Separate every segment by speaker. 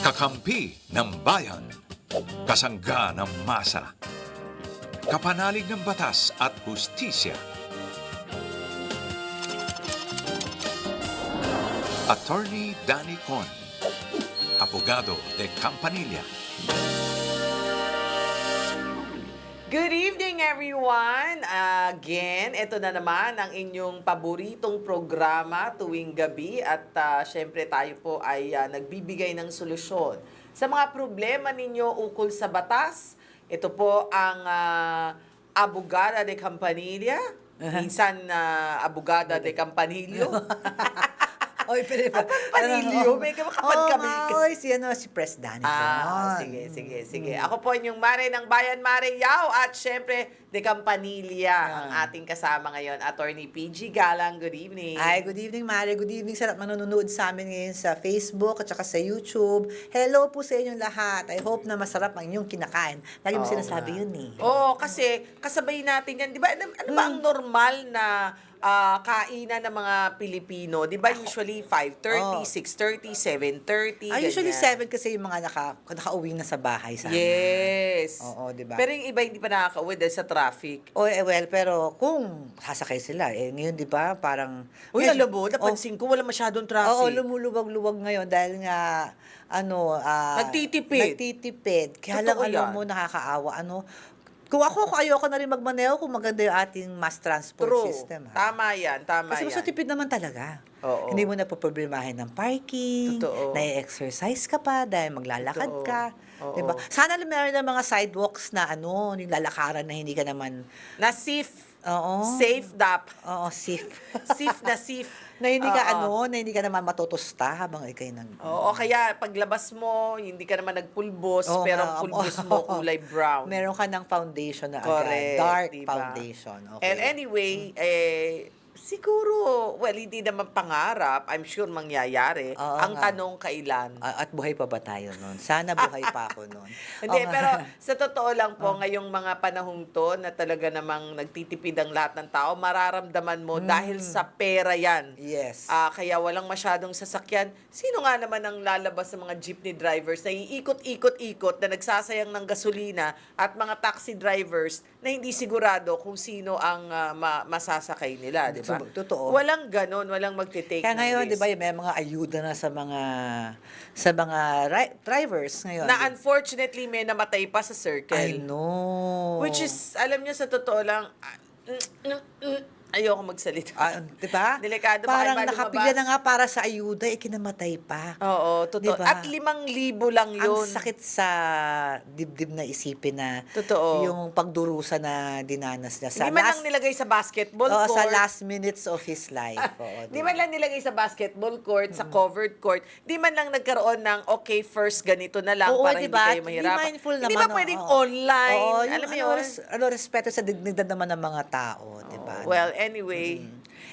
Speaker 1: Kakampi ng bayan, kasangga ng masa, kapanalig ng batas at hustisya. Attorney Danny Con, abogado de Campanilla.
Speaker 2: Good evening, everyone! Again, ito na naman ang inyong paboritong programa tuwing gabi at syempre tayo po ay nagbibigay ng solusyon sa mga problema ninyo ukol sa batas. Ito po ang Abogada de Campanilla, minsan Abogada de Campanillo.
Speaker 3: Oy, pero
Speaker 2: Campanillo, may kapag kami.
Speaker 3: Oy, si Pres Danny.
Speaker 2: Sige. Ako po yung Mare ng Bayan, Mare Yao. At syempre, de Campanilla, ang ating kasama ngayon, Attorney PG Galang. Good evening.
Speaker 3: Ay, good evening, Mare. Good evening sa manonood sa amin ngayon sa Facebook at saka sa YouTube. Hello po sa inyong lahat. I hope na masarap ang inyong kinakain. Lagi mo sinasabi yun eh.
Speaker 2: Oo, kasi kasabay natin yan. Di ba, ano ba ang normal na kainan ng mga Pilipino? Di ba usually 5:30, 6:30, 7:30,
Speaker 3: Usually
Speaker 2: ganyan.
Speaker 3: 7 kasi yung mga nakauwi na sa bahay sana.
Speaker 2: Yes.
Speaker 3: Oo, di ba?
Speaker 2: Pero yung iba hindi pa nakaka-uwi dahil sa traffic.
Speaker 3: Well, pero kung sasakay sila, ngayon di ba, parang...
Speaker 2: Uy, alam mo, napansin ko, wala masyadong traffic.
Speaker 3: Oo, lumuluwag-luwag ngayon dahil nga, nagtitipid. Kaya lang,
Speaker 2: Totoo
Speaker 3: alam
Speaker 2: yan.
Speaker 3: mo, nakakaawa. Kung ayoko na rin magmaneho kung maganda yung ating mass transport
Speaker 2: True.
Speaker 3: system.
Speaker 2: Tama yan.
Speaker 3: Kasi mas tipid naman talaga.
Speaker 2: Oo.
Speaker 3: Hindi mo na poproblemahin ng parking,
Speaker 2: Totoo.
Speaker 3: na-exercise ka pa dahil maglalakad
Speaker 2: Totoo.
Speaker 3: ka.
Speaker 2: Oo.
Speaker 3: Diba? Sana meron ng mga sidewalks na yung lalakaran na hindi ka naman...
Speaker 2: Na safe.
Speaker 3: Oo.
Speaker 2: Safe dap.
Speaker 3: Oo, safe.
Speaker 2: Safe na safe.
Speaker 3: na hindi ka
Speaker 2: Oo.
Speaker 3: na hindi ka naman matutusta habang ikay
Speaker 2: Oo, kaya paglabas mo, hindi ka naman nagpulbos,
Speaker 3: Oo
Speaker 2: pero
Speaker 3: nga,
Speaker 2: ang pulbos mo kulay brown.
Speaker 3: Meron ka ng foundation na
Speaker 2: Correct,
Speaker 3: agad. Dark
Speaker 2: diba?
Speaker 3: foundation. Okay.
Speaker 2: And anyway, siguro, well, hindi naman pangarap. I'm sure mangyayari.
Speaker 3: Oo
Speaker 2: Ang
Speaker 3: nga.
Speaker 2: tanong, kailan?
Speaker 3: At buhay pa ba tayo noon? Sana buhay pa ako noon.
Speaker 2: Hindi,
Speaker 3: Oo nga.
Speaker 2: pero sa totoo lang po, ngayong mga panahong to, na talaga namang nagtitipid ang lahat ng tao, mararamdaman mo dahil sa pera yan.
Speaker 3: Yes.
Speaker 2: Kaya walang masyadong sasakyan. Sino nga naman ang lalabas sa mga jeepney drivers na iikot-ikot-ikot na nagsasayang ng gasolina at mga taxi drivers na hindi sigurado kung sino ang masasakay nila, di ba?
Speaker 3: Totoo.
Speaker 2: Walang ganon, walang magte-take
Speaker 3: Kaya
Speaker 2: ng
Speaker 3: ngayon,
Speaker 2: risk.
Speaker 3: di ba, may mga ayuda na sa mga drivers ngayon.
Speaker 2: Na unfortunately, may namatay pa sa circle.
Speaker 3: I know.
Speaker 2: Which is, alam niyo, sa totoo lang, ayoko magsalita.
Speaker 3: Di ba?
Speaker 2: Delikado pa
Speaker 3: Parang
Speaker 2: kayo ba
Speaker 3: nakapigyan
Speaker 2: lumabas?
Speaker 3: na nga para sa ayuda, kinamatay pa.
Speaker 2: Oo, totoo.
Speaker 3: Diba?
Speaker 2: At 5,000 lang yun.
Speaker 3: Ang sakit sa dibdib na isipin na
Speaker 2: Totoo.
Speaker 3: yung pagdurusa na dinanas niya.
Speaker 2: Hindi man lang nilagay sa basketball
Speaker 3: Oo,
Speaker 2: court.
Speaker 3: sa last minutes of his life. Oo,
Speaker 2: Di man lang nilagay sa basketball court, sa covered court. Di man lang nagkaroon ng, okay, first ganito na lang
Speaker 3: Oo,
Speaker 2: para
Speaker 3: diba?
Speaker 2: hindi kayo mahirapan.
Speaker 3: Be mindful
Speaker 2: Hindi
Speaker 3: naman.
Speaker 2: ba pwedeng
Speaker 3: oo.
Speaker 2: online?
Speaker 3: Oo,
Speaker 2: Alam mo yun?
Speaker 3: respeto sa dignidad naman ng mga tao, diba?
Speaker 2: Well, anyway,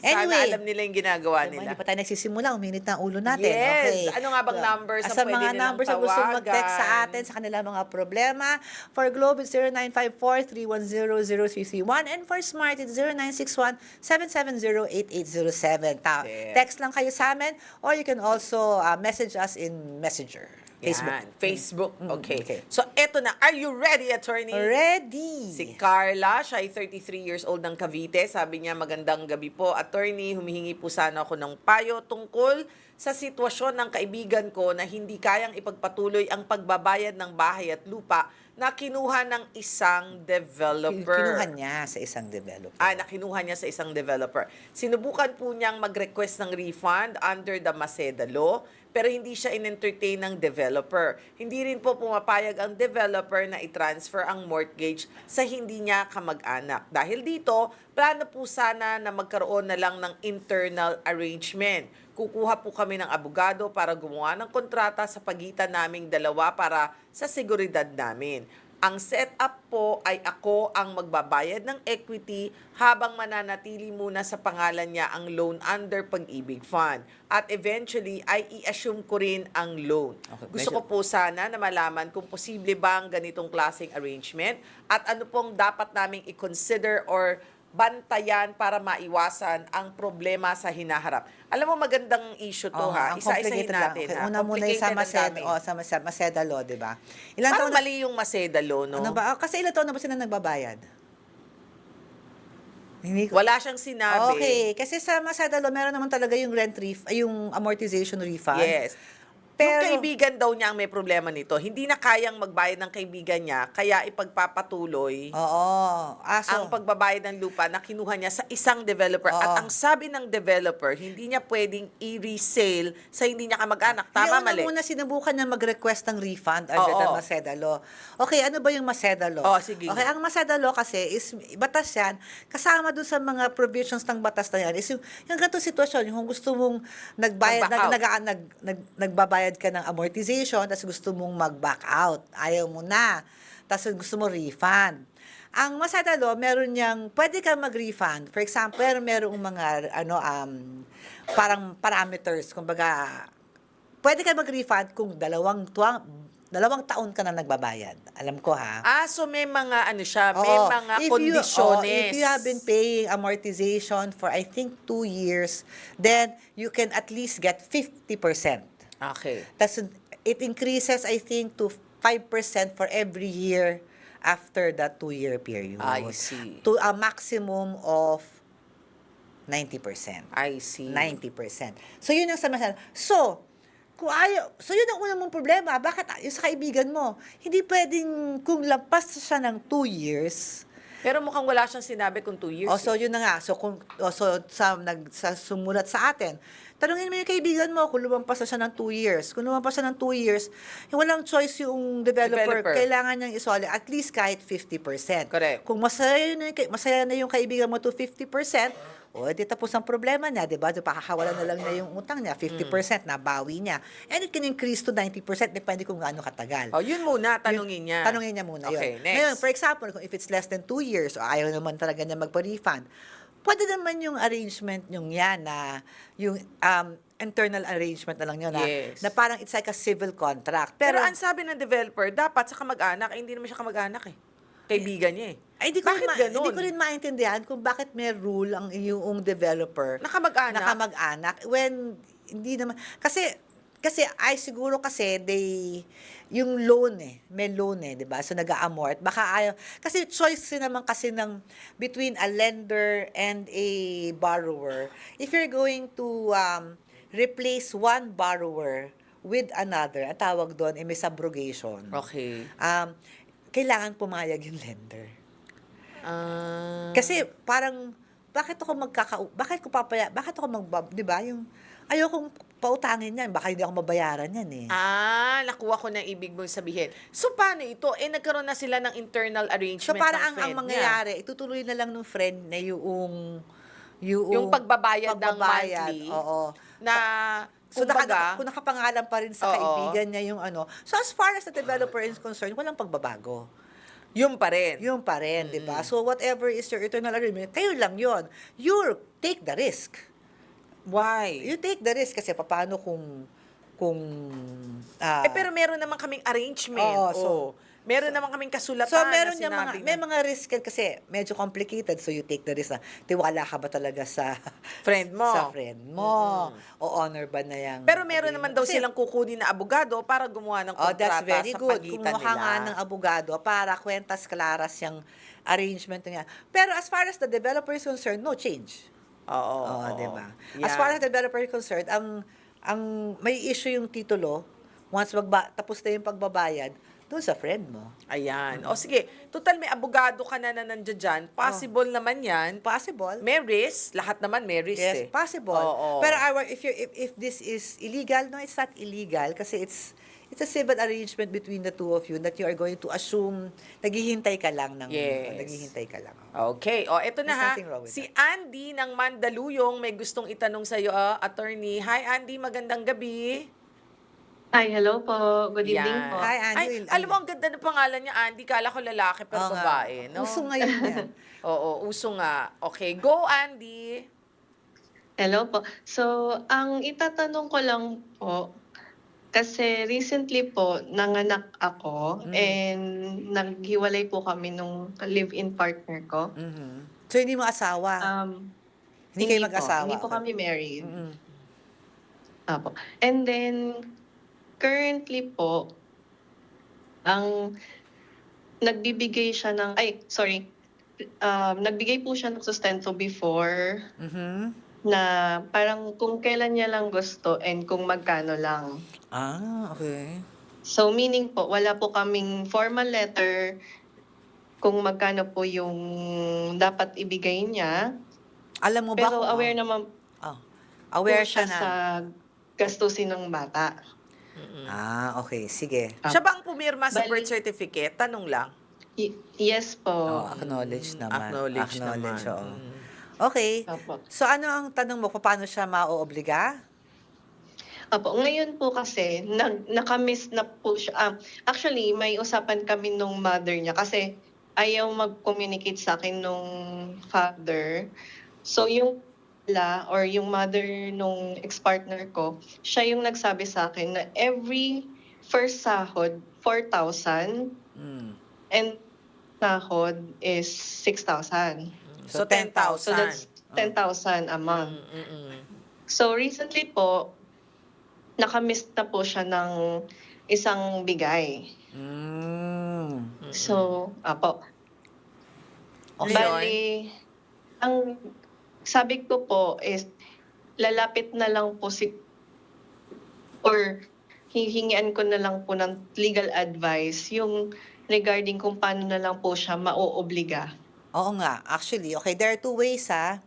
Speaker 2: sana
Speaker 3: Anyway,
Speaker 2: alam nila yung ginagawa
Speaker 3: Diba,
Speaker 2: nila.
Speaker 3: hindi pa tayo nagsisimula, uminit na ang ulo natin.
Speaker 2: Yes.
Speaker 3: Okay.
Speaker 2: Ano nga bang numbers ang
Speaker 3: sa
Speaker 2: pwede
Speaker 3: mga
Speaker 2: nilang
Speaker 3: numbers na gusto
Speaker 2: tawagan?
Speaker 3: mag-text sa atin sa kanilang mga problema. For Globe, it's 0954-310-0331. And for Smart, it's 0961-770-8807.
Speaker 2: Yes.
Speaker 3: Text lang kayo sa amin or you can also message us in Messenger. Facebook.
Speaker 2: Yan, Facebook. Okay.
Speaker 3: okay.
Speaker 2: So, eto na. Are you ready, attorney?
Speaker 3: Ready!
Speaker 2: Si Carla, siya ay 33 years old ng Cavite. Sabi niya, magandang gabi po. Attorney, humihingi po sana ako ng payo tungkol sa sitwasyon ng kaibigan ko na hindi kayang ipagpatuloy ang pagbabayad ng bahay at lupa na kinuha ng isang developer.
Speaker 3: Kinuha niya sa isang developer.
Speaker 2: Nakinuha niya sa isang developer. Sinubukan po niyang mag-request ng refund under the Maceda law, pero hindi siya in-entertain ng developer. Hindi rin po pumapayag ang developer na i-transfer ang mortgage sa hindi niya kamag-anak. Dahil dito, plano po sana na magkaroon na lang ng internal arrangement. Kukuha po kami ng abogado para gumawa ng kontrata sa pagitan naming dalawa para sa seguridad namin. Ang setup po ay ako ang magbabayad ng equity habang mananatili muna sa pangalan niya ang loan under Pag-ibig Fund. At eventually ay i-assume ko rin ang loan.
Speaker 3: Okay,
Speaker 2: Gusto ko po sana na malaman kung posible ba ang ganitong klaseng arrangement at ano pong dapat naming i-consider or bantayan para maiwasan ang problema sa hinaharap. Alam mo, magandang issue to
Speaker 3: Oo,
Speaker 2: ha.
Speaker 3: ang
Speaker 2: Isa-isahin
Speaker 3: complicated lang.
Speaker 2: natin
Speaker 3: Okay,
Speaker 2: ha.
Speaker 3: una muna yung sa
Speaker 2: Complicated ang dami.
Speaker 3: Maseda Law, di ba? Ilan
Speaker 2: Parang
Speaker 3: taon na,
Speaker 2: mali yung Maseda Law, no?
Speaker 3: ano ba? Kasi ilan taon na ba sila nagbabayad? Hindi ko.
Speaker 2: Wala siyang sinabi.
Speaker 3: Okay, kasi sa Maseda Law, meron naman talaga yung yung amortization refund.
Speaker 2: Yes. Yung kaibigan daw niya ang may problema nito. Hindi na kayang magbayad ng kaibigan niya, kaya ipagpapatuloy
Speaker 3: Oo.
Speaker 2: ang pagbabayad ng lupa na kinuha niya sa isang developer.
Speaker 3: Oo.
Speaker 2: At ang sabi ng developer, hindi niya pwedeng i-resale sa hindi niya kamag-anak. Tama, mali?
Speaker 3: Muna sinubukan niya mag-request ng refund under the
Speaker 2: Oo.
Speaker 3: Maseda Law. Okay, ano ba yung Maseda Law?
Speaker 2: Oh, sige.
Speaker 3: Okay, ang Maseda Law kasi is batas yan. Kasama doon sa mga provisions ng batas na yan is yung ganitong sitwasyon, yung gusto mong nagbayad,
Speaker 2: Mag-back out.
Speaker 3: nagbabayad ka ng amortization, tapos gusto mong mag-back out. Ayaw mo na. Tapos gusto mo refund. Ang Maseda Law, meron niyang, pwede kang mag-refund. For example, merong mga, parang parameters. Kumbaga, pwede kang mag-refund kung dalawang taon ka na nagbabayad. Alam ko, ha?
Speaker 2: So may mga siya, may
Speaker 3: Oo.
Speaker 2: mga
Speaker 3: If
Speaker 2: kondisyones.
Speaker 3: you have been paying amortization for, I think, 2 years, then you can at least get 50%.
Speaker 2: Okay.
Speaker 3: Tapos, it increases, I think, to 5% for every year after that 2-year period.
Speaker 2: I see.
Speaker 3: To a maximum of 90%.
Speaker 2: I see.
Speaker 3: 90%. So, yun ang samahan. So, yun ang unang mong problema. Bakit yung sa kaibigan mo? Hindi pwedeng, kung lampas siya ng 2 years,
Speaker 2: Pero mukhang wala siyang sinabi kung 2 years.
Speaker 3: so yun na nga. So sa sumulat sa atin, tanungin mo yung kaibigan mo kung lumampas na siya ng 2 years. Kung lumampas siya ng 2 years, walang choice yung developer. Kailangan niyang isoli at least kahit 50%.
Speaker 2: Correct.
Speaker 3: Kung masaya na yung kaibigan mo to 50%, di tapos ang problema niya, di ba? Pakakawalan na lang niya yung utang niya, 50% nabawi niya. And it can increase to 90%, depende kung gaano katagal.
Speaker 2: Yun muna, tanungin niya.
Speaker 3: Tanungin niya muna
Speaker 2: Okay,
Speaker 3: yun.
Speaker 2: next.
Speaker 3: Ngayon, for example, if it's less than 2 years, o ayaw naman talaga niya magpa-refund, pwede naman yung arrangement yung yan na yung internal arrangement na lang yun
Speaker 2: Yes.
Speaker 3: na parang it's like a civil contract.
Speaker 2: Pero ang sabi ng developer, dapat sa kamag-anak, hindi naman siya kamag-anak eh. Kaibigan niya eh. Bakit ganun?
Speaker 3: Hindi ko rin maintindihan kung bakit may rule ang yung developer
Speaker 2: Na kamag-anak?
Speaker 3: When hindi naman kasi ay siguro kasi yung loan may loan 'di ba? So nag-a-amort, baka ayaw kasi choice din naman kasi ng between a lender and a borrower. If you're going to replace one borrower with another, ang tawag doon ay may subrogation.
Speaker 2: Okay.
Speaker 3: Kailangan pumayag yung lender. Kasi parang bakit ako di ba, yung ayokong pautangin yan, baka hindi ako mabayaran yan eh.
Speaker 2: Nakuha ko na ibig mong sabihin. So, paano ito? Nagkaroon na sila ng internal arrangement
Speaker 3: So parang
Speaker 2: ng
Speaker 3: ang
Speaker 2: friend
Speaker 3: mangyayari, itutuloy na lang ng friend na
Speaker 2: yung pagbabayad ng monthly.
Speaker 3: Oo.
Speaker 2: Na,
Speaker 3: So
Speaker 2: kumbaga,
Speaker 3: kung nakapangalan pa rin sa
Speaker 2: Oo.
Speaker 3: kaibigan niya yung So as far as the developer is concerned, walang pagbabago.
Speaker 2: yun pa rin.
Speaker 3: Yung pa rin, di ba? So whatever is your eternal agreement, kayo lang yun. You take the risk.
Speaker 2: Why?
Speaker 3: You take the risk kasi paano kung
Speaker 2: pero meron naman kaming arrangement. Meron naman kaming kasulatan
Speaker 3: meron
Speaker 2: na
Speaker 3: niya
Speaker 2: sinabi
Speaker 3: may mga risk kasi medyo complicated, so you take the risk na tiwala ka ba talaga sa
Speaker 2: friend mo.
Speaker 3: sa friend mo o honor ba na yang
Speaker 2: Pero meron naman daw
Speaker 3: Kasi-
Speaker 2: silang kukunin na abogado para gumawa ng kontrata
Speaker 3: that's very
Speaker 2: sa
Speaker 3: good.
Speaker 2: pagitan
Speaker 3: Kumuha nga
Speaker 2: nila.
Speaker 3: ng abogado para kwentas klaras yung arrangement niya. Pero as far as the developer is concerned, no change.
Speaker 2: Oo.
Speaker 3: Di ba?
Speaker 2: Yan.
Speaker 3: As far as the developer is concerned, ang may issue yung titulo, once tapos na yung pagbabayad, doon sa friend mo.
Speaker 2: Ayan. O sige, total may abogado ka na nandiyan dyan. Possible naman yan.
Speaker 3: Possible.
Speaker 2: May risk. Lahat naman may risk
Speaker 3: Yes,
Speaker 2: eh.
Speaker 3: possible.
Speaker 2: Oo.
Speaker 3: Pero if this is illegal, no, it's not illegal kasi it's a civil arrangement between the two of you that you are going to assume naghihintay ka lang ng
Speaker 2: Yes.
Speaker 3: naghihintay ka lang.
Speaker 2: Okay. O, eto na
Speaker 3: There's
Speaker 2: ha.
Speaker 3: nothing wrong with
Speaker 2: Si Andy ng Mandaluyong may gustong itanong sa'yo, attorney. Hi, Andy. Magandang gabi.
Speaker 4: Hi, hello po. Good evening
Speaker 2: Yan.
Speaker 4: po.
Speaker 3: Hi, Andy.
Speaker 2: Ay, alam mo, ang ganda ng pangalan niya, Andy. Kala ko lalaki pero
Speaker 3: Oo nga.
Speaker 2: babae. No?
Speaker 3: Uso ngayon yan.
Speaker 2: Oo, uso nga. Okay, go, Andy.
Speaker 4: Hello po. So, ang itatanong ko lang po, kasi recently po, nanganak ako and naghiwalay po kami nung live-in partner ko.
Speaker 3: Mhm. So, hindi mo asawa? Hindi kayo mag-asawa?
Speaker 4: Hindi po
Speaker 3: Okay.
Speaker 4: kami married.
Speaker 3: Mm-mm.
Speaker 4: Apo. And then, currently po, ang nagbibigay siya ng, nagbigay po siya ng sustento before
Speaker 3: Mhm.
Speaker 4: na parang kung kailan niya lang gusto and kung magkano lang.
Speaker 3: Okay.
Speaker 4: So, meaning po, wala po kaming formal letter kung magkano po yung dapat ibigay niya.
Speaker 3: Alam mo ba
Speaker 4: Pero
Speaker 3: kung...
Speaker 4: aware naman
Speaker 3: Oh,
Speaker 4: po
Speaker 3: aware
Speaker 4: siya
Speaker 3: siya na.
Speaker 4: sa gastusin ng bata.
Speaker 3: Okay. Sige.
Speaker 2: Siya bang pumirma sa
Speaker 4: Bali-
Speaker 2: birth certificate? Tanong lang.
Speaker 4: Yes po.
Speaker 3: Acknowledge naman.
Speaker 2: Acknowledge naman.
Speaker 3: oo.
Speaker 2: Mm.
Speaker 3: Okay.
Speaker 4: Opo.
Speaker 3: So, ano ang tanong mo? Paano siya maoobliga?
Speaker 4: Opo, ngayon po kasi, nakamiss na po siya. Actually, may usapan kami nung mother niya kasi ayaw mag-communicate sa akin nung father. So, yung yung mother nung ex-partner ko, siya yung nagsabi sa akin na every first sahod, 4,000
Speaker 3: Mm.
Speaker 4: and sahod is 6,000.
Speaker 2: So,
Speaker 3: So,
Speaker 2: 10,000.
Speaker 4: So, that's 10,000 a month.
Speaker 2: Mm-mm.
Speaker 4: So, recently po, nakamiss na po siya ng isang bigay.
Speaker 3: Mm.
Speaker 4: So, apo.
Speaker 3: Okay.
Speaker 4: Bali, ang sabi ko po is, lalapit na lang po or hihingian ko na lang po ng legal advice yung regarding kung paano na lang po siya maoobliga.
Speaker 3: Oo nga. Actually, okay, there are two ways, ha?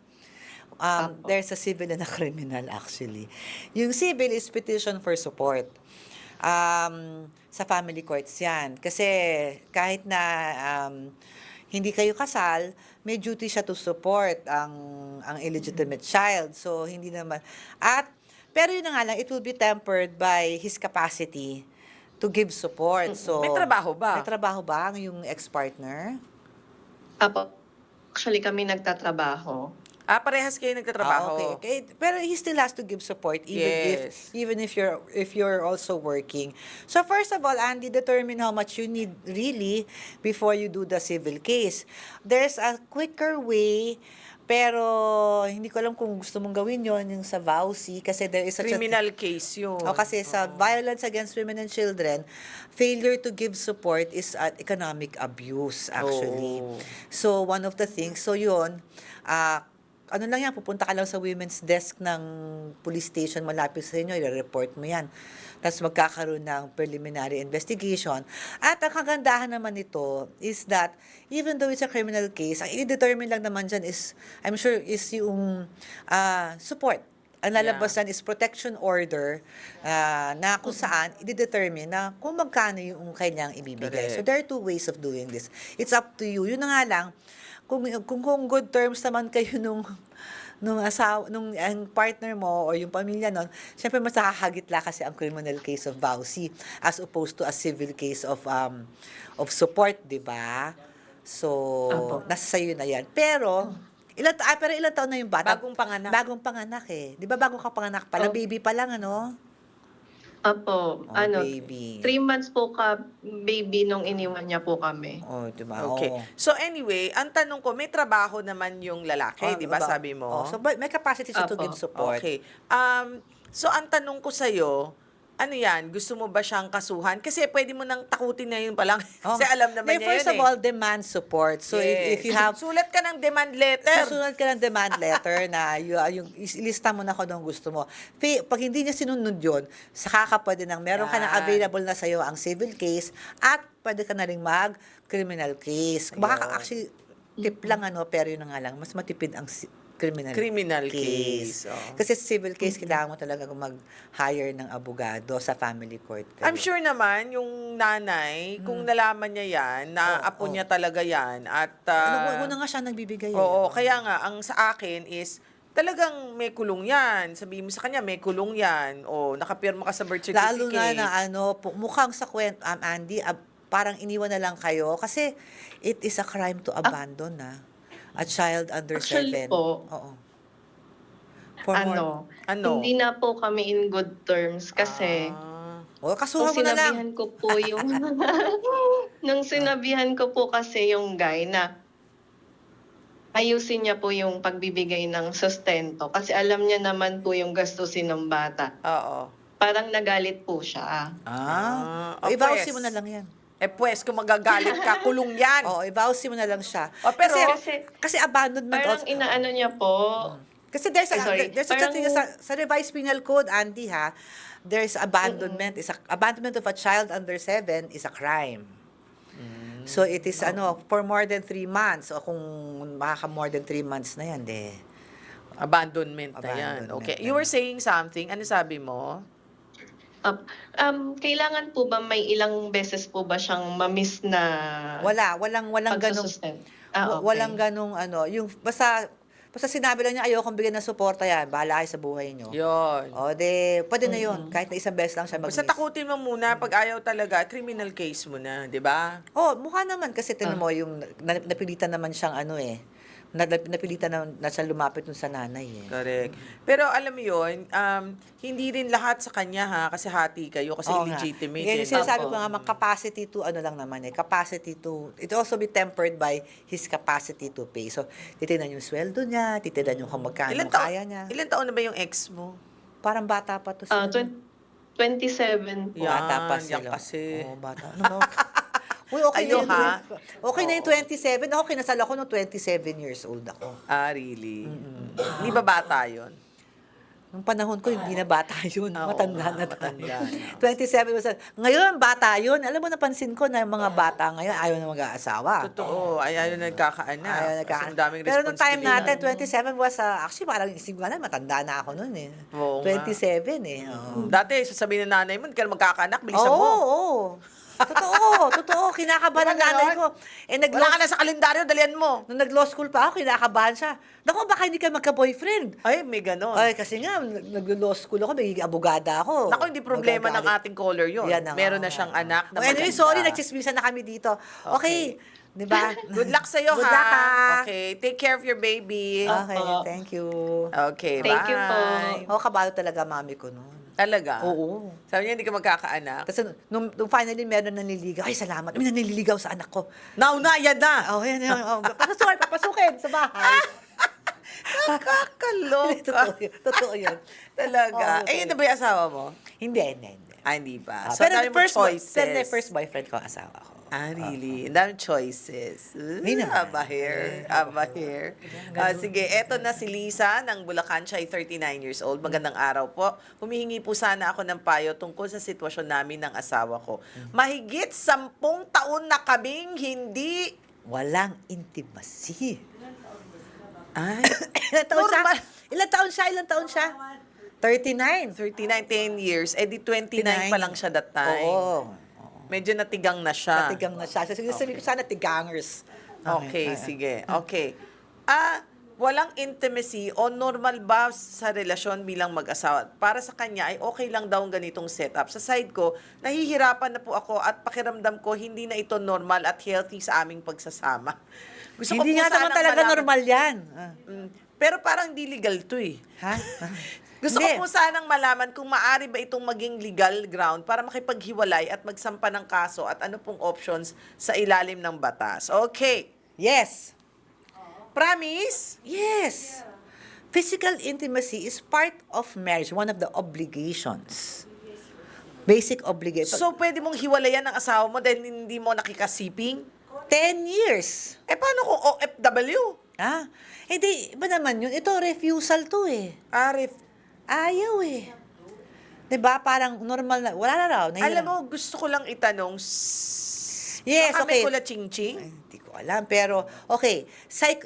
Speaker 4: Apo.
Speaker 3: There's a civil and a criminal, actually. Yung civil is petition for support. Sa family courts yan. Kasi kahit na hindi kayo kasal, may duty siya to support ang illegitimate child. So, hindi naman. Pero yun na nga lang, it will be tempered by his capacity to give support. So,
Speaker 2: May trabaho ba?
Speaker 3: May trabaho ba ang yung ex-partner?
Speaker 4: Apo. Actually, kami nagtatrabaho.
Speaker 2: Parehas kayo nagtatrabaho.
Speaker 3: Okay. Pero he still has to give support
Speaker 2: Yes.
Speaker 3: even if you're also working. So first of all, Andy, determine how much you need really before you do the civil case. There's a quicker way, pero hindi ko alam kung gusto mong gawin yon yung sa VAUSI kasi there is such
Speaker 2: Criminal case yun.
Speaker 3: kasi sa violence against women and children, failure to give support is an economic abuse, actually.
Speaker 2: Oh.
Speaker 3: So, one of the things, so yun, ano lang yan, pupunta ka lang sa women's desk ng police station malapit sa inyo, i-report mo yan. Tapos magkakaroon ng preliminary investigation. At ang kagandahan naman nito is that even though it's a criminal case, ang i-determine lang naman dyan is, I'm sure, is yung support. Ang lalabas dyan is protection order na kung saan i-determine na kung magkano yung kanyang ibibigay.
Speaker 2: Correct.
Speaker 3: So there are two ways of doing this. It's up to you. Yun na nga lang, kung good terms naman kayo nung asawa, ang partner mo or yung pamilya nun, syempre mas nakakagitla kasi ang criminal case of VAUSI as opposed to a civil case of support, di ba? So,
Speaker 4: Apo.
Speaker 3: nasa sayo na yan. Pero ilan taon na yung bata?
Speaker 2: Bagong panganak.
Speaker 3: Bagong panganak eh. Di ba bagong ka panganak pala?
Speaker 4: Oh.
Speaker 3: Baby pa lang, ano?
Speaker 4: Apo,
Speaker 3: Baby.
Speaker 4: 3 months po baby nung iniwan niya po kami.
Speaker 3: Oh, di ba?
Speaker 2: Okay.
Speaker 3: Oo.
Speaker 2: So anyway, ang tanong ko, may trabaho naman yung lalaki, di ba
Speaker 3: Diba?
Speaker 2: sabi mo?
Speaker 3: So, may capacity siya to
Speaker 4: Apo.
Speaker 3: give support.
Speaker 2: Okay. So ang tanong ko sa'yo, ano yan, gusto mo ba siyang kasuhan? Kasi pwede mo nang takutin na yun pa lang.
Speaker 3: Oh.
Speaker 2: Kasi alam naman niya
Speaker 3: First
Speaker 2: yun
Speaker 3: of all, demand support. So, if you have...
Speaker 2: Sulat ka ng demand letter.
Speaker 3: Susunod ka ng demand letter na yung ilista mo na kung anong gusto mo. Pag hindi niya sinunod yun, saka ka pwede nang meron ka ng
Speaker 2: Yan.
Speaker 3: available na sa'yo ang civil case at pwede ka na rin mag-criminal case. Baka
Speaker 2: Ayun.
Speaker 3: actually, tip lang pero yun na nga lang, mas matipid ang criminal
Speaker 2: case. Oh.
Speaker 3: Kasi civil case, kailangan mo talaga mag-hire ng abogado sa family court.
Speaker 2: I'm sure naman, yung nanay, kung nalaman niya yan, na
Speaker 3: Oo,
Speaker 2: apo
Speaker 3: oo.
Speaker 2: niya talaga yan, at...
Speaker 3: Una nga siya nagbibigay.
Speaker 2: oo, kaya nga, ang sa akin is, talagang may kulong yan. Sabihin mo sa kanya, may kulong yan. O, nakapirma ka sa birth certificate.
Speaker 3: Lalo na mukhang sa kwento, Andy, parang iniwan na lang kayo kasi it is a crime to abandon a child under
Speaker 4: Actually
Speaker 3: 7.
Speaker 4: po,
Speaker 3: Oo. For more.
Speaker 2: Ano?
Speaker 4: Hindi na po kami in good terms kasi
Speaker 3: Kasuhan
Speaker 4: nung
Speaker 3: mo na lang.
Speaker 4: sinabihan ko po yung nung sinabihan ko po kasi yung guy na ayusin niya po yung pagbibigay ng sustento kasi alam niya naman po yung gastusin ng bata.
Speaker 2: Oo.
Speaker 4: Parang nagalit po siya.
Speaker 3: I-vouchy mo
Speaker 2: Pwes.
Speaker 3: na lang yan.
Speaker 2: Pwes, kung magagalit ka, kulong yan.
Speaker 3: Oo, i-vouchy mo na lang siya.
Speaker 2: Pero,
Speaker 3: Kasi abandonment
Speaker 4: Parang
Speaker 3: also.
Speaker 4: inaano niya po.
Speaker 3: Kasi there's
Speaker 4: Ay, sorry.
Speaker 3: there's such a thing sa revised penal code, Andy, ha? There's abandonment. Abandonment of a child under 7 is a crime. So it is for more than 3 months o kung more than 3 months na yan,
Speaker 2: abandonment na yan.
Speaker 3: Abandonment
Speaker 2: Okay.
Speaker 3: na
Speaker 2: You were
Speaker 3: yan.
Speaker 2: saying something. Ano sabi mo?
Speaker 4: Kailangan po ba may ilang beses po ba siyang ma-miss na
Speaker 3: walang ganung
Speaker 4: pagsusustento? Okay.
Speaker 3: walang ganung yung basta sinabi lang niya ayokong bigyan ng suporta yan, bahala kayo sa buhay niyo.
Speaker 2: Yun.
Speaker 3: O pwede na yun. Kahit na isang beses lang siya mag-miss.
Speaker 2: Basta takutin mo muna. Pag ayaw talaga, criminal case mo na. Di ba?
Speaker 3: Oh, mukha naman kasi tinan mo yung napilitan naman siyang napilitan na siya lumapit dun sa nanay
Speaker 2: Correct. Pero alam mo yun, hindi rin lahat sa kanya ha, kasi hati kayo, kasi
Speaker 3: Oo nga.
Speaker 2: illegitimate.
Speaker 3: Yan,
Speaker 2: eh.
Speaker 3: sinasabi ko
Speaker 4: Opo.
Speaker 3: nga, capacity to, lang naman capacity to, it also be tempered by his capacity to pay. So, titignan yung sweldo niya, titignan yung kung magkano kaya niya.
Speaker 2: Ilan taon na ba yung ex mo?
Speaker 3: Parang bata pa to sila.
Speaker 4: 27 po.
Speaker 2: Yan,
Speaker 3: Bata pa
Speaker 2: yan
Speaker 3: sila.
Speaker 2: kasi.
Speaker 3: Oo, bata. Ano ba? Uy, okay
Speaker 2: Kayo,
Speaker 3: na yun.
Speaker 2: ha?
Speaker 3: Okay na yung 27. Ako, kinasal ako nung 27 years old ako.
Speaker 2: Really? Hindi ba bata yun?
Speaker 3: Nung panahon ko, hindi na bata yun.
Speaker 2: Oo,
Speaker 3: Matanda na
Speaker 2: matanda
Speaker 3: tayo. 27 was ngayon, bata yun. Alam mo, napansin ko na yung mga bata ngayon ayaw na mag-aasawa.
Speaker 2: Totoo. Ayaw na nagkakaanak.
Speaker 3: Ayaw na
Speaker 2: Kasi ang daming
Speaker 3: Pero nung time natin,
Speaker 2: responsibilidad.
Speaker 3: 27 was, actually, parang isip ko na, matanda na ako noon
Speaker 2: Oo nga.
Speaker 3: 27 Oo.
Speaker 2: Dati, sasabihin ng nanay mo, hindi ka na magkakaanak, bilisan
Speaker 3: Oo,
Speaker 2: mo.
Speaker 3: oo. Totoo. Kinakabahan ng
Speaker 2: Diba
Speaker 3: nanay
Speaker 2: ganon?
Speaker 3: ko.
Speaker 2: Wala ka na sa kalendaryo, dalian mo.
Speaker 3: Nung nag-law school pa ako, kinakabahan siya. Naku, baka hindi ka magka-boyfriend.
Speaker 2: Ay, may ganon.
Speaker 3: Ay, kasi nga, nag-law school ako, magiging abogada ako.
Speaker 2: Naku, hindi problema ng
Speaker 3: Magagalit.
Speaker 2: ating caller yun.
Speaker 3: Yan na nga.
Speaker 2: Meron na siyang anak na
Speaker 3: Anyway,
Speaker 2: maganda.
Speaker 3: sorry, nagchismisan na kami dito. Okay. Di ba?
Speaker 2: Good luck sa'yo,
Speaker 3: Good
Speaker 2: ha?
Speaker 3: luck, ha?
Speaker 2: Okay, take care of your baby.
Speaker 3: Okay,
Speaker 4: Opo.
Speaker 3: thank you.
Speaker 2: Okay,
Speaker 4: Thank you po.
Speaker 2: bye.
Speaker 3: Ako, kabalo talaga mami ko noon.
Speaker 2: Talaga?
Speaker 3: Oo.
Speaker 2: Sabi niya, hindi ka magkakaanak.
Speaker 3: Tapos, nung finally meron nanliligaw, ay, salamat, may nanliligaw sa anak ko.
Speaker 2: Naunayan na!
Speaker 3: Oh, yan. Papasukin sa bahay.
Speaker 2: Nakakaloka.
Speaker 3: Totoo yun.
Speaker 2: Talaga.
Speaker 3: Oo,
Speaker 2: Eh, yun na ba yung asawa mo?
Speaker 3: Hindi.
Speaker 2: Hindi pa.
Speaker 3: Ah,
Speaker 2: So,
Speaker 3: pero
Speaker 2: dami
Speaker 3: the
Speaker 2: mo
Speaker 3: first
Speaker 2: choices.
Speaker 3: first boyfriend ko, asawa ko.
Speaker 2: Really? Ang daming choices.
Speaker 3: May naman.
Speaker 2: Aba here. Sige, eto na si Lisa ng Bulacan. Siya ay 39 years old. Magandang araw po. Humihingi po sana ako ng payo tungkol sa sitwasyon namin ng asawa ko. Mahigit 10 taon na kaming hindi...
Speaker 3: Walang intimacy.
Speaker 2: Ay,
Speaker 3: Ilan
Speaker 2: normal.
Speaker 3: Ilang taon siya? 39.
Speaker 2: 39, 10 years. Eh di 29 pa lang siya that time.
Speaker 3: Oo.
Speaker 2: Medyo natigang na siya.
Speaker 3: Natigang na siya. Sabi ko sana tigangers.
Speaker 2: Okay, sige. Okay. Walang intimacy o normal ba sa relasyon bilang mag-asawa? Para sa kanya ay okay lang daw ang ganitong setup. Sa side ko, nahihirapan na po ako at pakiramdam ko hindi na ito normal at healthy sa aming pagsasama. Gusto
Speaker 3: Hindi
Speaker 2: ko po
Speaker 3: nga naman
Speaker 2: sanang
Speaker 3: talaga
Speaker 2: malaman-
Speaker 3: normal yan.
Speaker 2: Pero parang di legal to eh.
Speaker 3: Ha?
Speaker 2: Gusto
Speaker 3: Hindi.
Speaker 2: ko po sanang malaman kung maaari ba itong maging legal ground para makipaghiwalay at magsampa ng kaso at ano pong options sa ilalim ng batas. Okay.
Speaker 3: Yes.
Speaker 2: Promise?
Speaker 3: Yes. Physical intimacy is part of marriage, one of the obligations. Basic obligation.
Speaker 2: So, pwede mong hiwalayan ng asawa mo dahil hindi mo nakikasiping?
Speaker 3: 10 years.
Speaker 2: Eh, paano kung OFW?
Speaker 3: Ha? Hindi, iba naman yun. Ito, refusal to eh.
Speaker 2: Arif,
Speaker 3: Ayaw eh. 'Di ba? Parang normal na. Wala na raw.
Speaker 2: alam mo, gusto ko lang itanong,
Speaker 3: Yes,
Speaker 2: baka
Speaker 3: okay.
Speaker 2: may kula ching-ching?
Speaker 3: Ay, hindi ko alam. Pero, okay.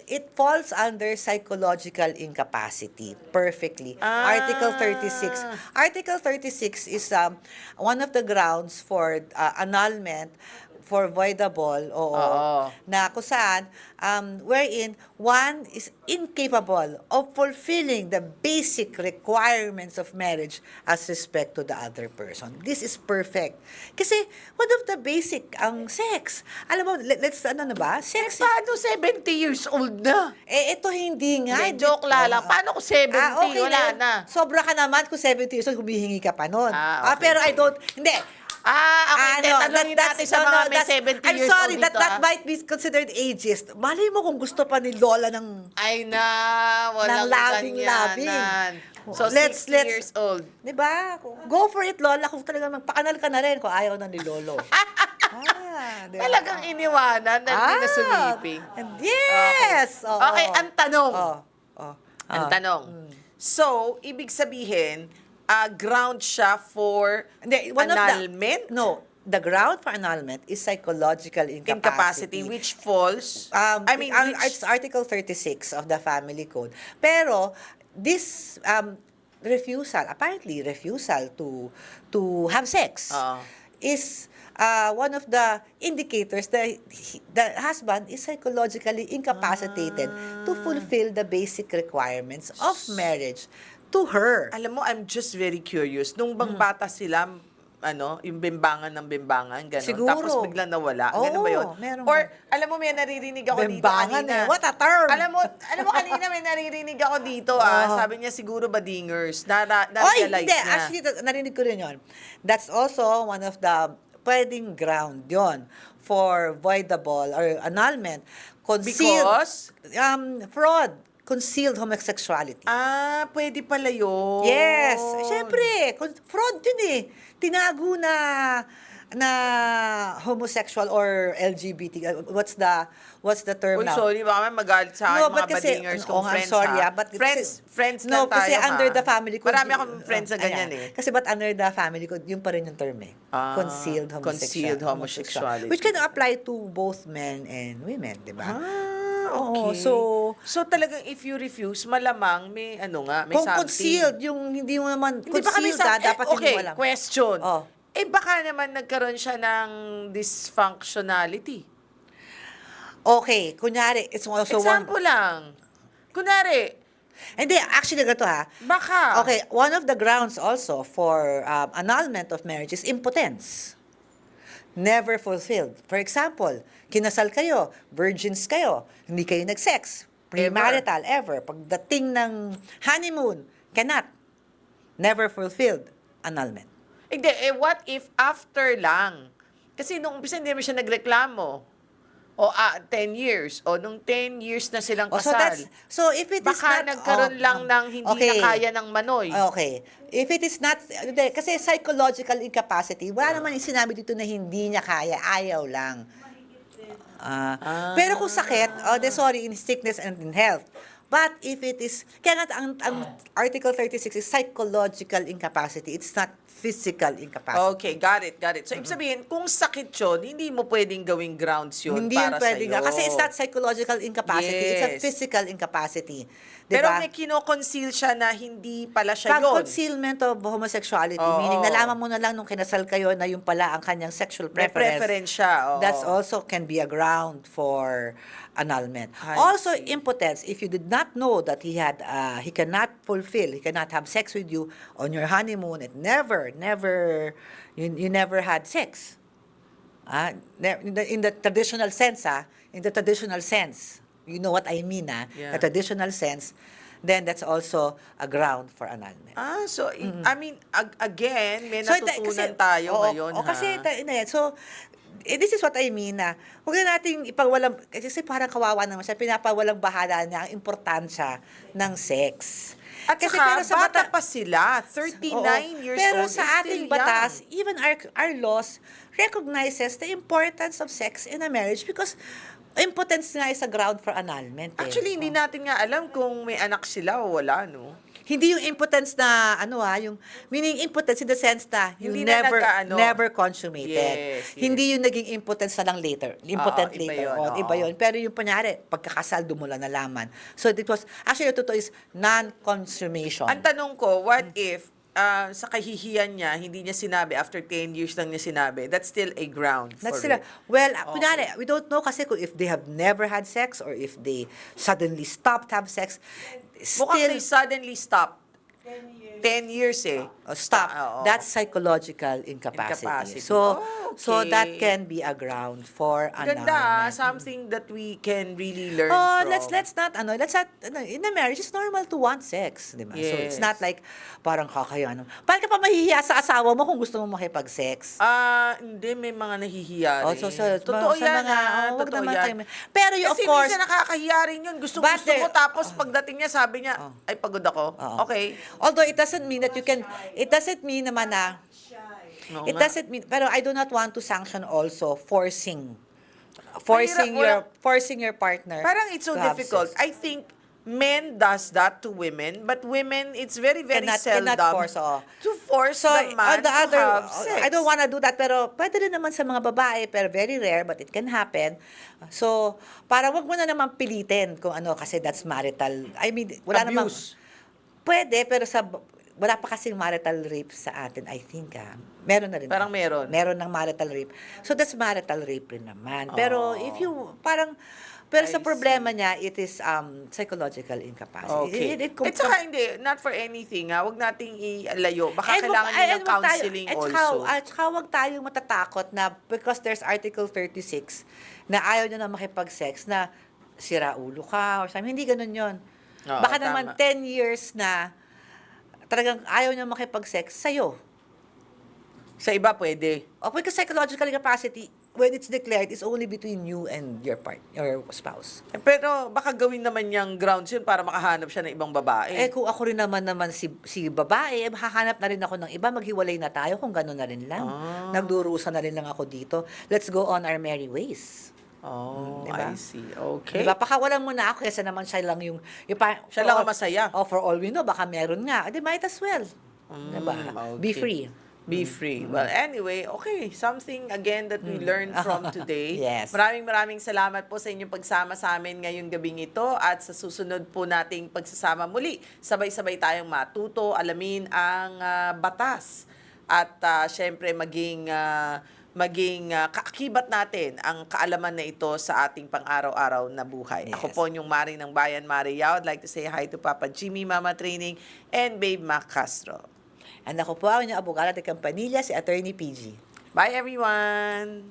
Speaker 3: It falls under psychological incapacity. Perfectly. Article 36. Article 36 is one of the grounds for annulment for voidable,
Speaker 2: Oo.
Speaker 3: na kung saan, wherein one is incapable of fulfilling the basic requirements of marriage as respect to the other person. This is perfect. Kasi, one of the basic, ang sex. Alam mo, let's, ano na ba? Sex.
Speaker 2: Paano 70 years old na?
Speaker 3: Ito hindi nga.
Speaker 2: Hindi, joke lang. Paano kung 70? Wala na.
Speaker 3: Sobra ka naman kung 70 years old, humihingi ka pa nun.
Speaker 2: Okay.
Speaker 3: Pero I don't, hindi.
Speaker 2: Okay, tanongin natin sa mga may 70
Speaker 3: I'm
Speaker 2: years
Speaker 3: sorry,
Speaker 2: old dito.
Speaker 3: that might be considered ageist. Malay mo kung gusto pa ni Lola ng...
Speaker 2: Ay na, walang
Speaker 3: labing-labing.
Speaker 2: ganyanan. So,
Speaker 3: Let's-
Speaker 2: 60 years old.
Speaker 3: Di ba? Go for it, Lola. Kung talaga magpakanal ka na rin kung ayaw na ni Lolo. Di ba?
Speaker 2: Talagang iniwanan na hindi na sumiping.
Speaker 3: Yes! Oo.
Speaker 2: Okay, ang tanong.
Speaker 3: Oh.
Speaker 2: Ang tanong. So, ibig sabihin, ground siya for
Speaker 3: Hindi,
Speaker 2: annulment?
Speaker 3: The ground for annulment is psychological incapacity.
Speaker 2: Which falls,
Speaker 3: It's Article 36 of the Family Code. Pero, this apparently refusal to have sex is one of the indicators that the husband is psychologically incapacitated to fulfill the basic requirements of marriage to her.
Speaker 2: alam mo, I'm just very curious. Nung bang bata sila, yung bimbangan ng bimbangan, gano'n.
Speaker 3: Siguro.
Speaker 2: Tapos biglang nawala.
Speaker 3: Oo,
Speaker 2: Gano'n ba yun?
Speaker 3: meron.
Speaker 2: Or, alam mo, may naririnig ako dito
Speaker 3: Bimbangan
Speaker 2: kanina.
Speaker 3: What a term!
Speaker 2: Alam mo, kanina may naririnig ako dito, Sabi niya, siguro badingers.
Speaker 3: Oy,
Speaker 2: Na-realize
Speaker 3: hindi.
Speaker 2: niya.
Speaker 3: Actually, narinig ko rin yun. That's also one of the pwedeng ground yon for voidable or annulment.
Speaker 2: Because?
Speaker 3: Fraud. Concealed homosexuality.
Speaker 2: Pwede pala yun.
Speaker 3: Yes. Siyempre, fraud yun eh. Tinago na homosexual or LGBT. What's the term
Speaker 2: Uy,
Speaker 3: now?
Speaker 2: sorry, baka may magalit sa akin,
Speaker 3: No,
Speaker 2: mga
Speaker 3: but kasi-
Speaker 2: badingers
Speaker 3: oh,
Speaker 2: kung
Speaker 3: I'm
Speaker 2: friends,
Speaker 3: sorry,
Speaker 2: ha?
Speaker 3: but
Speaker 2: Friends
Speaker 3: No,
Speaker 2: lang tayo,
Speaker 3: kasi under the family code.
Speaker 2: Marami akong friends na ganyan,
Speaker 3: ayan.
Speaker 2: eh.
Speaker 3: Kasi but under the family code, yun pa rin yung term eh. Concealed
Speaker 2: concealed homosexuality.
Speaker 3: Which can apply to both men and women, di ba?
Speaker 2: Okay.
Speaker 3: Oo,
Speaker 2: so talagang if you refuse, malamang may may
Speaker 3: kung
Speaker 2: something.
Speaker 3: concealed, yung hindi mo naman
Speaker 2: Hindi ba kami
Speaker 3: concealed, dapat
Speaker 2: okay,
Speaker 3: hindi mo alam.
Speaker 2: question.
Speaker 3: Oh.
Speaker 2: Baka naman nagkaroon siya ng dysfunctionality.
Speaker 3: Okay, kunyari, it's also
Speaker 2: Example lang. Kunwari,
Speaker 3: Hindi, actually, ganito ha.
Speaker 2: baka.
Speaker 3: Okay, one of the grounds also for annulment of marriage is impotence. Never fulfilled. For example, kinasal kayo, virgins kayo, hindi kayo nag-sex, premarital, ever. Pagdating ng honeymoon, cannot. Never fulfilled. Annulment.
Speaker 2: Hindi, what if after lang? Kasi nung umpisa hindi naman siya nagreklamo. O 10 years. O nung 10 years na silang kasal.
Speaker 3: So if it is
Speaker 2: Baka
Speaker 3: not...
Speaker 2: nagkaroon lang ng hindi na kaya ng manoy.
Speaker 3: Okay. If it is not... Hindi, kasi psychological incapacity, wala naman yung sinabi dito na hindi niya kaya, ayaw lang. Pero kung sakit, in sickness and in health. But if it is... Kaya nga ang Article 36 is psychological incapacity. It's not physical incapacity.
Speaker 2: Okay, got it. So, ibig sabihin, kung sakit yun, hindi mo pwedeng gawing grounds yun
Speaker 3: Hindi
Speaker 2: para
Speaker 3: yun pwede
Speaker 2: sa'yo.
Speaker 3: Kasi it's not psychological incapacity. It's a
Speaker 2: Yes.
Speaker 3: physical incapacity.
Speaker 2: Pero
Speaker 3: Diba?
Speaker 2: may kino-conceal siya na hindi pala siya
Speaker 3: Pag
Speaker 2: yun.
Speaker 3: concealment of homosexuality,
Speaker 2: Oo.
Speaker 3: meaning nalaman mo na lang nung kinasal kayo na yung pala ang kanyang sexual
Speaker 2: May
Speaker 3: preference.
Speaker 2: preference siya. Oo.
Speaker 3: That's also can be a ground for annulment.
Speaker 2: I
Speaker 3: Also,
Speaker 2: see.
Speaker 3: impotence. If you did not know that he cannot have sex with you on your honeymoon, and you never had sex. In the traditional sense, you know what I mean,
Speaker 2: Yeah.
Speaker 3: the traditional sense, then that's also a ground for annulment.
Speaker 2: So, I mean, again, may
Speaker 3: So,
Speaker 2: natutunan tayo ngayon,
Speaker 3: this is what I mean na huwag na nating ipawalang, kasi parang kawawa naman siya, pinapawalang bahala niya ang importansya ng sex.
Speaker 2: At saka, bata pa sila, 39 years
Speaker 3: Pero
Speaker 2: old,
Speaker 3: sa
Speaker 2: is
Speaker 3: ating
Speaker 2: still
Speaker 3: batas,
Speaker 2: young.
Speaker 3: even our laws recognizes the importance of sex in a marriage because impotence nga is a ground for annulment.
Speaker 2: Actually, hindi natin nga alam kung may anak sila o wala, no?
Speaker 3: Hindi yung impotence na, yung meaning impotence in the sense na you
Speaker 2: Hindi na
Speaker 3: never consummated.
Speaker 2: Yes.
Speaker 3: Hindi yung naging impotence na lang later. Impotent
Speaker 2: iba
Speaker 3: later.
Speaker 2: yun,
Speaker 3: Iba yun. Pero yung panyari, pagkakasal, doon mo lang nalaman. So it was, actually, totoo is non-consummation.
Speaker 2: Ang tanong ko, what if sa kahihiyan niya, hindi niya sinabi, after 10 years lang niya sinabi, that's still a ground for
Speaker 3: That's
Speaker 2: it.
Speaker 3: well, kunyari, we don't know kasi kung if they have never had sex or if they suddenly stopped have sex.
Speaker 2: Mukhang
Speaker 3: Still,
Speaker 2: they suddenly stop. 10 years eh.
Speaker 3: Oh, stop.
Speaker 2: Oo.
Speaker 3: That's psychological incapacity.
Speaker 2: Incapacity.
Speaker 3: So,
Speaker 2: Oh,
Speaker 3: so
Speaker 2: okay.
Speaker 3: that can be a ground for
Speaker 2: Ganda,
Speaker 3: annulment.
Speaker 2: something that we can really learn
Speaker 3: Oh,
Speaker 2: from.
Speaker 3: let's not in a marriage it's normal to want sex, 'di ba? So it's
Speaker 2: Yes.
Speaker 3: not like parang kakayanan. Paano ka pa mahihiya sa asawa mo kung gusto mo makipag-sex?
Speaker 2: Hindi, may mga nahihiya
Speaker 3: Oh,
Speaker 2: rin.
Speaker 3: so,
Speaker 2: Totoo
Speaker 3: sa
Speaker 2: yan,
Speaker 3: mga, wag
Speaker 2: totoo
Speaker 3: naman
Speaker 2: yan.
Speaker 3: kayo. Pero you, of
Speaker 2: Kasi
Speaker 3: course,
Speaker 2: minsan nakakahiya rin yun. Gusto
Speaker 3: But
Speaker 2: mo,
Speaker 3: there-
Speaker 2: tapos pagdating niya, sabi niya, ay, pagod ako.
Speaker 3: Oo.
Speaker 2: Okay.
Speaker 3: although it doesn't mean that you can, it doesn't mean naman na,
Speaker 2: Oo
Speaker 3: it
Speaker 2: nga.
Speaker 3: doesn't mean, pero I do not want to sanction also forcing
Speaker 2: Mahirap,
Speaker 3: forcing your partner.
Speaker 2: Parang it's so
Speaker 3: to have
Speaker 2: difficult.
Speaker 3: sex.
Speaker 2: I think men does that to women, but women, it's very, very
Speaker 3: Cannot
Speaker 2: seldom
Speaker 3: force, oo.
Speaker 2: to force
Speaker 3: So,
Speaker 2: the man
Speaker 3: on the other,
Speaker 2: to have sex.
Speaker 3: I don't wanna do that, pero pwede rin naman sa mga babae, pero very rare, but it can happen. So, para wag mo na naman pilitin kung ano, kasi that's marital. I mean, wala namang...
Speaker 2: Abuse.
Speaker 3: Pwede, pero wala pa kasing marital rape sa atin, I think, Meron na rin.
Speaker 2: Parang meron.
Speaker 3: Meron ng marital rape. So, that's marital rape rin naman. Pero,
Speaker 2: Oh.
Speaker 3: if you, parang, pero
Speaker 2: I
Speaker 3: sa problema niya, it is psychological incapacity.
Speaker 2: Okay. At saka hindi, not for anything, Huwag nating ilayo. Baka kailangan niya ng counseling also.
Speaker 3: At saka huwag tayong matatakot na because there's Article 36 na ayaw niya na makipag-sex na sira ulo ka or something. Hindi ganun yon.
Speaker 2: Oo,
Speaker 3: Baka
Speaker 2: tama.
Speaker 3: naman 10 years na talagang ayaw niya makipag-sex sa'yo.
Speaker 2: Sa iba pwede.
Speaker 3: O because psychological incapacity, when it's declared, it's only between you and your spouse.
Speaker 2: Pero baka gawin naman niyang grounds yun para makahanap siya ng ibang babae.
Speaker 3: Kung ako rin naman si babae, hahanap na rin ako ng iba, maghiwalay na tayo kung gano'n na rin lang. Nagdurusa na rin lang ako dito. Let's go on our merry ways.
Speaker 2: I
Speaker 3: Diba?
Speaker 2: see. Okay.
Speaker 3: Diba? Pakawalan mo na ako kasi naman siya lang yung
Speaker 2: Siya lang ang masaya.
Speaker 3: Oh, for all we know, baka meron nga. Di might as well. Diba? Be
Speaker 2: okay.
Speaker 3: free.
Speaker 2: Be free. Well, anyway, okay. Something, again, that we learned from today.
Speaker 3: Yes.
Speaker 2: Maraming salamat po sa inyong pagsama sa amin ngayong gabing ito at sa susunod po nating pagsasama muli. Sabay-sabay tayong matuto, alamin ang batas at syempre maging kaakibat natin ang kaalaman na ito sa ating pang-araw-araw na buhay.
Speaker 3: Yes.
Speaker 2: Ako po yung Mari ng Bayan, Mari Yao. I'd like to say hi to Papa Jimmy, Mama Training, and Babe Mac Castro.
Speaker 3: And ako po ang inyong abogado de Campanilla, si Attorney PG.
Speaker 2: Bye, everyone!